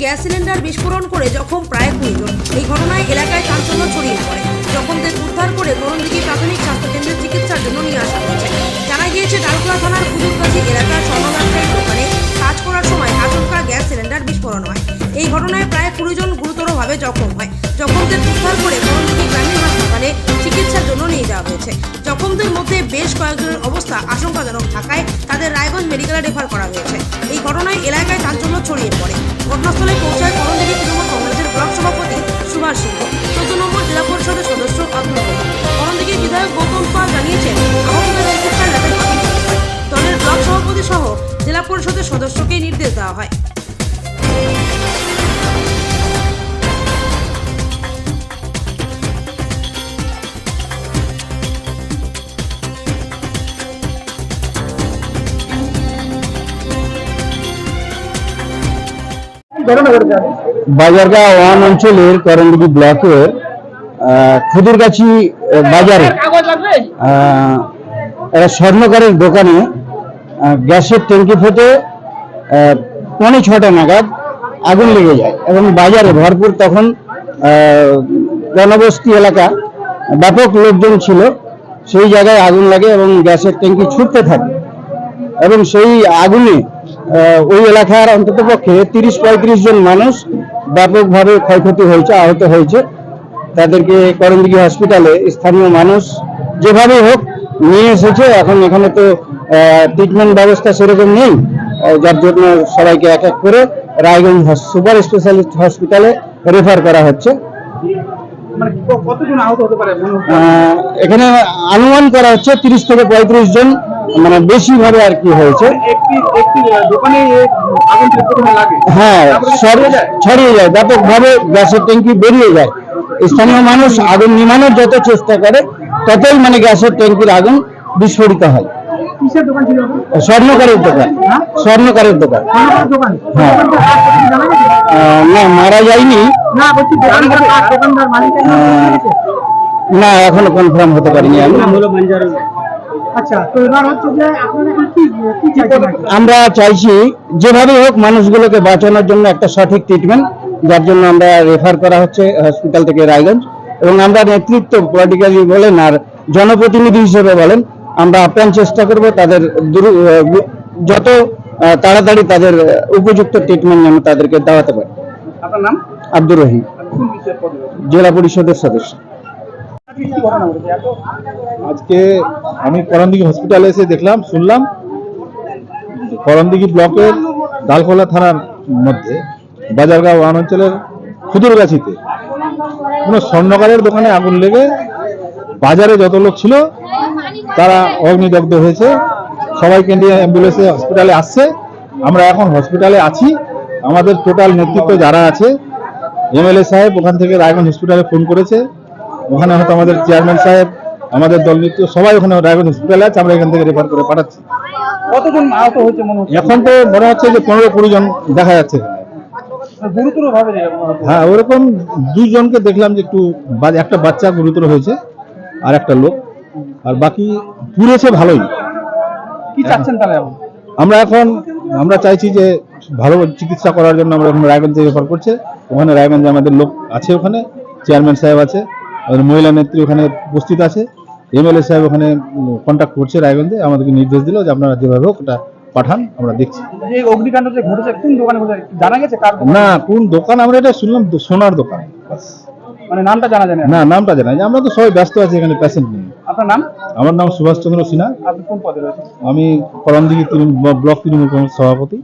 Gas cylinder বিস্ফোরণ করে জখম প্রায় 20 জন। এই ঘটনায় এলাকায় চাঞ্চল্য ছড়িয়ে পড়ে। জখমদের উদ্ধার করে করণদিঘি প্রাথমিক স্বাস্থ্যকেন্দ্রে চিকিৎসার জন্য নিয়ে আসা হয়েছে। জানা গিয়েছে, ডালখোলা থানার কুদুরগাছি এলাকার স্বর্ণ ব্যবসায়ীর দোকানে কাজ করার সময় আচমকা গ্যাস সিলিন্ডার বিস্ফোরণ হয়। এই ঘটনায় প্রায় 20 জন গুরুতরভাবে জখম হয়। জখমদের উদ্ধার করে করণদিঘি গ্রামীণ হাসপাতালে চিকিৎসার জন্য নিয়ে যাওয়া হয়েছে। জখমদের মধ্যে বেশ কয়েকজনের অবস্থা আশঙ্কাজনক থাকায় তাদের রায়গঞ্জ মেডিকেলে রেফার করা হয়েছে। এই ঘটনায় এলাকায় চাঞ্চল্য ছড়িয়ে পড়ে। ঘটনাস্থলে পৌঁছায় করণদিঘি তৃণমূল কংগ্রেসের ব্লক সভাপতি সুভাষ সিংহ, 14 নম্বর জেলা পরিষদের সদস্য আব্দুল রহিম। করণদিঘি বিধায়ক গৌতম পাল জানিয়েছেন, আহতদের চিকিৎসার ল্যাবে পাঠানো হয়। দলের ব্লক সভাপতি সহ জেলা পরিষদের সদস্যকে নির্দেশ দেওয়া হয়। বাজারগাঁও ওয়ান অঞ্চলের করণদিঘি ব্লকের খুদুরগাছি বাজারে একটা স্বর্ণকারের দোকানে গ্যাসের ট্যাঙ্কি ফেটে 6:45 নাগাদ আগুন লেগে যায় এবং বাজারে ভরপুর তখন জনবস্তি এলাকা, ব্যাপক লোকজন ছিল। সেই জায়গায় আগুন লাগে এবং গ্যাসের ট্যাঙ্কি ছুটতে থাকে এবং সেই আগুনে ওই এলাকার অন্ততপক্ষে 30-35 জন মানুষ ব্যাপকভাবে ক্ষয়ক্ষতি হয়েছে, আহত হয়েছে। তাদেরকে করণদিঘি হসপিটালে স্থানীয় মানুষ যেভাবে হোক নিয়ে এসেছে। এখন এখানে তো ট্রিটমেন্ট ব্যবস্থা সেরকম নেই, যার জন্য সবাইকে এক এক করে রায়গঞ্জ সুপার স্পেশালিস্ট হসপিটালে রেফার করা হচ্ছে। এখানে অনুমান করা হচ্ছে 30 থেকে 35 জন, মানে বেশি ভাবে আর কি হয়েছে। হ্যাঁ, ছড়িয়ে যায় ব্যাপকভাবে, গ্যাসের ট্যাঙ্কি বেরিয়ে যায়। স্থানীয় মানুষ আগুন নিমানোর যত চেষ্টা করে ততই মানে গ্যাসের ট্যাঙ্কির আগুন বিস্ফোরিত হয়। স্বর্ণকারের দোকান, স্বর্ণকারের দোকান। হ্যাঁ, না মারা যায়নি, না এখনো কনফার্ম হতে পারিনি আমি। আমরা চাইছি যেভাবে হোক মানুষগুলোকে বাঁচানোর জন্য একটা সঠিক ট্রিটমেন্ট, যার জন্য আমরা রেফার করা হচ্ছে হসপিটাল থেকে রায়গঞ্জ। এবং আমরা নেতৃত্ব পলিটিক্যালি বলেন আর জনপ্রতিনিধি হিসেবে বলেন, আমরা আপ্রাণ চেষ্টা করব তাদের যত তাড়াতাড়ি তাদের উপযুক্ত ট্রিটমেন্ট যেন তাদেরকে দেওয়াতে পারে। আপনার নাম? আব্দুর রহিম, জেলা পরিষদের সদস্য। আজকে আমি করণদিঘি হসপিটালে এসে দেখলাম, শুনলাম করণদিঘি ব্লকের ডালখোলা থানার মধ্যে বাজারগাঁও ওয়ান অঞ্চলের খুদুরগাছিতে কোনো স্বর্ণকারের দোকানে আগুন লেগে বাজারে যত লোক ছিল তারা অগ্নিদগ্ধ হয়েছে। সবাইকে নিয়ে অ্যাম্বুলেন্সে হসপিটালে আসছে। আমরা এখন হসপিটালে আছি। আমাদের টোটাল নেতৃত্ব যারা আছে, এমএলএ সাহেব ওখান থেকে রায়গঞ্জ হসপিটালে ফোন করেছে, ওখানে হয়তো আমাদের চেয়ারম্যান সাহেব, আমাদের দল নেতৃত্ব সবাই ওখানে রায়গঞ্জ হসপিটালে আছে। আমরা এখান থেকে রেফার করে পাঠাচ্ছি। কতজন আহত হয়েছে মনে হচ্ছে? এখন তো মনে হচ্ছে যে 15-20 জন দেখা যাচ্ছে। গুরুতর ভাবে? হ্যাঁ, ওরকম 2 জনকে দেখলাম যে একটু, একটা বাচ্চা গুরুতর হয়েছে আর একটা লোক, আর বাকি পুড়েছে ভালোই। কি চাচ্ছেন তাহলে? আমরা চাইছি যে ভালো চিকিৎসা করার জন্য আমরা এখন রায়গঞ্জে রেফার করছে। ওখানে রায়গঞ্জে আমাদের লোক আছে, ওখানে চেয়ারম্যান সাহেব আছে, আমাদের মহিলা নেত্রী ওখানে উপস্থিত আছে, এমএলএ সাহেব ওখানে কন্ট্যাক্ট করছে রায়গঞ্জে। আমাদেরকে নির্দেশ দিল যে আপনারা যেভাবে হোক ওটা পাঠান, আমরা দেখছি। এই অগ্নিকাণ্ড যে ঘটেছে কোন দোকানে ঘটেছে জানা গেছে? না, কোন দোকান আমরা এটা শুনলাম সোনার দোকান, মানে নামটা জানা যায় না। নামটা জানা যায়, আমরা তো সবাই ব্যস্ত আছি এখানে পেশেন্ট নিয়ে। আপনার নাম? আমার নাম সুভাষ চন্দ্র সিনহা। আপনি কোন পদে রয়েছেন? আমি করণদিঘি ব্লক তৃণমূল কংগ্রেস সভাপতি।